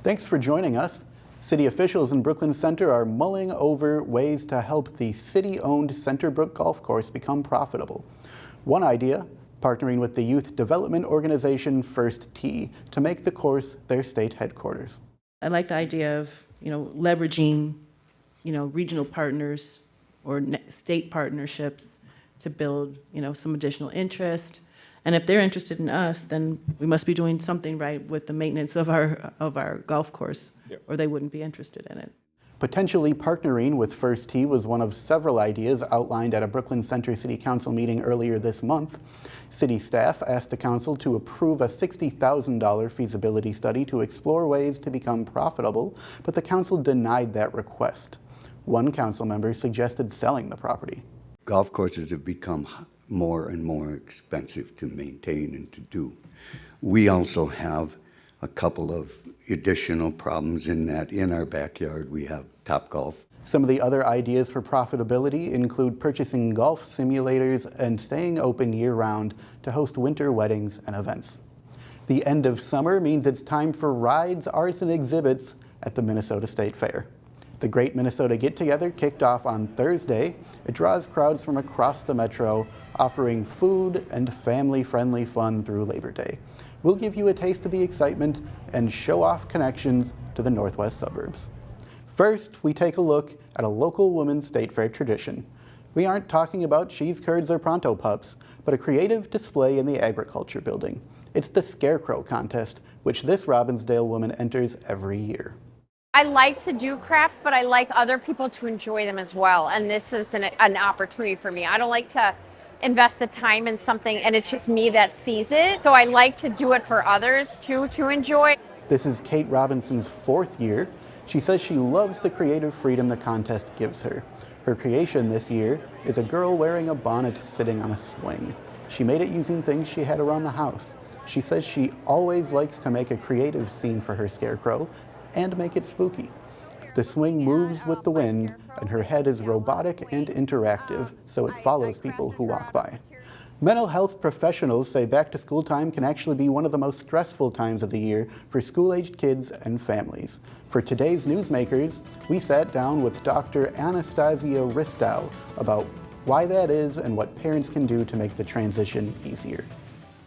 Thanks for joining us. City officials in Brooklyn Center are mulling over ways to help the city-owned Centerbrook Golf Course become profitable. One idea, partnering with the youth development organization First Tee to make the course their state headquarters. I like the idea of, leveraging, regional partners or state partnerships to build, some additional interest. And if they're interested in us, then we must be doing something right with the maintenance of our golf course, or they wouldn't be interested in it. Potentially partnering with First Tee was one of several ideas outlined at a Brooklyn Center City Council meeting earlier this month. City staff asked the council to approve a $60,000 feasibility study to explore ways to become profitable, but the council denied that request. One council member suggested selling the property. Golf courses have become more and more expensive to maintain and to do. We also have a couple of additional problems in that in our backyard we have Topgolf. Some of the other ideas for profitability include purchasing golf simulators and staying open year-round to host winter weddings and events. The end of summer means it's time for rides, arts, and exhibits at the Minnesota State Fair. The Great Minnesota Get-Together kicked off on Thursday. It draws crowds from across the metro, offering food and family-friendly fun through Labor Day. We'll give you a taste of the excitement and show off connections to the Northwest suburbs. First, we take a look at a local women's state fair tradition. We aren't talking about cheese curds or pronto pups, but a creative display in the agriculture building. It's the Scarecrow contest, which this Robbinsdale woman enters every year. I like to do crafts, but I like other people to enjoy them as well. And this is an opportunity for me. I don't like to invest the time in something and it's just me that sees it. So I like to do it for others too, to enjoy. This is Kate Robinson's 4th year. She says she loves the creative freedom the contest gives her. Her creation this year is a girl wearing a bonnet sitting on a swing. She made it using things she had around the house. She says she always likes to make a creative scene for her scarecrow and make it spooky. The swing moves with the wind, and her head is robotic and interactive, so it follows people who walk by. Mental health professionals say back-to-school time can actually be one of the most stressful times of the year for school-aged kids and families. For today's Newsmakers, we sat down with Dr. Anastasia Ristow about why that is and what parents can do to make the transition easier.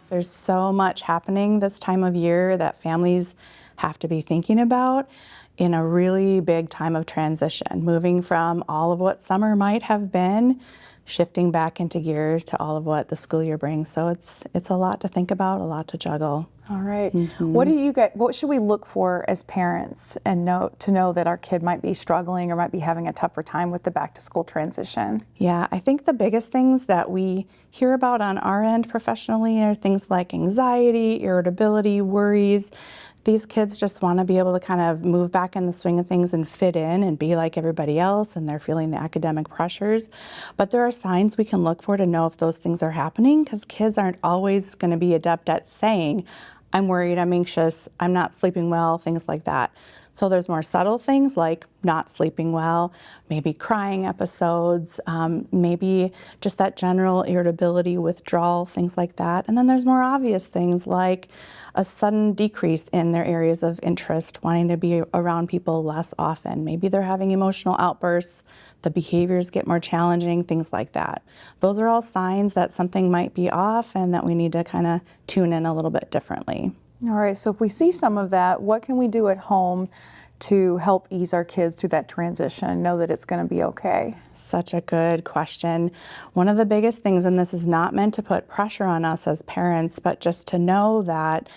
There's so much happening this time of year that families have to be thinking about in a really big time of transition, moving from all of what summer might have been, shifting back into gear to all of what the school year brings. So it's a lot to think about, a lot to juggle. All right. What should we look for as parents and to know that our kid might be struggling or might be having a tougher time with the back to school transition? Yeah, I think the biggest things that we hear about on our end professionally are things like anxiety, irritability, worries. These kids just want to be able to kind of move back in the swing of things and fit in and be like everybody else, and they're feeling the academic pressures. But there are signs we can look for to know if those things are happening, because kids aren't always going to be adept at saying, I'm worried, I'm anxious, I'm not sleeping well, things like that. So there's more subtle things like not sleeping well, maybe crying episodes, maybe just that general irritability, withdrawal, things like that. And then there's more obvious things like a sudden decrease in their areas of interest, wanting to be around people less often. Maybe they're having emotional outbursts, the behaviors get more challenging, things like that. Those are all signs that something might be off and that we need to kind of tune in a little bit differently. All right, so if we see some of that, what can we do at home to help ease our kids through that transition and know that it's going to be okay? Such a good question. One of the biggest things, and this is not meant to put pressure on us as parents, but just to know that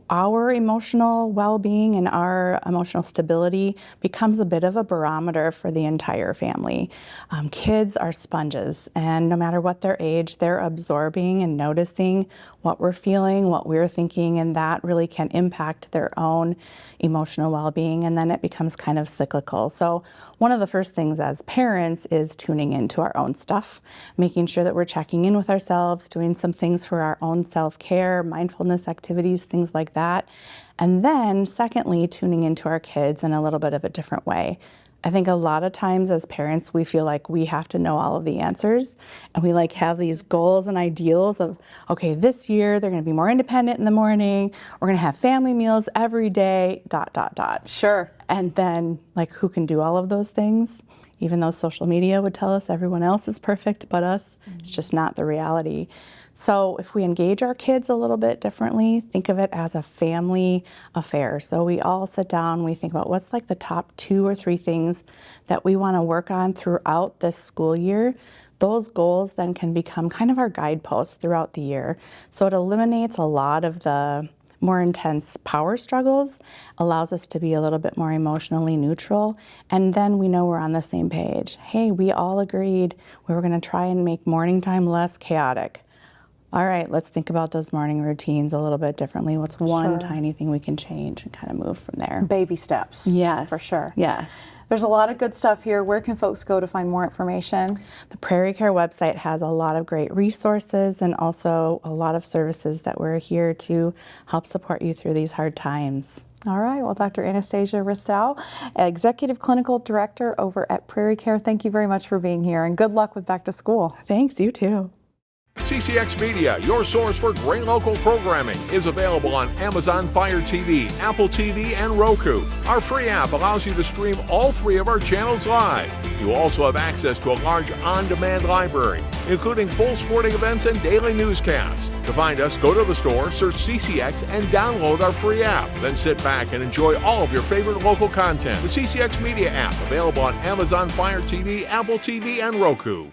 our emotional well-being and our emotional stability becomes a bit of a barometer for the entire family. Kids are sponges, and no matter what their age, they're absorbing and noticing what we're feeling, what we're thinking, and that really can impact their own emotional well-being, and then it becomes kind of cyclical. So one of the first things as parents is tuning into our own stuff, making sure that we're checking in with ourselves, doing some things for our own self-care, mindfulness activities, things like that. And then secondly, tuning into our kids in a little bit of a different way. I think a lot of times as parents, we feel like we have to know all of the answers, and we like have these goals and ideals of, okay, this year they're going to be more independent in the morning, we're going to have family meals every day, ... Sure. And then, like, who can do all of those things? Even though social media would tell us everyone else is perfect but us, it's just not the reality. So if we engage our kids a little bit differently, think of it as a family affair. So we all sit down, we think about what's like the top 2 or 3 things that we want to work on throughout this school year. Those goals then can become kind of our guideposts throughout the year. So it eliminates a lot of the more intense power struggles, allows us to be a little bit more emotionally neutral, and then we know we're on the same page. Hey, we all agreed we were going to try and make morning time less chaotic. All right, let's think about those morning routines a little bit differently. What's one tiny thing we can change and kind of move from there? Baby steps. Yes. For sure. Yes. There's a lot of good stuff here. Where can folks go to find more information? The PrairieCare website has a lot of great resources and also a lot of services that we're here to help support you through these hard times. All right. Well, Dr. Anastasia Ristow, Executive Clinical Director over at PrairieCare, thank you very much for being here, and good luck with back to school. Thanks, you too. CCX Media, your source for great local programming, is available on Amazon Fire TV, Apple TV, and Roku. Our free app allows you to stream all 3 of our channels live. You will also have access to a large on-demand library, including full sporting events and daily newscasts. To find us, go to the store, search CCX, and download our free app. Then sit back and enjoy all of your favorite local content. The CCX Media app, available on Amazon Fire TV, Apple TV, and Roku.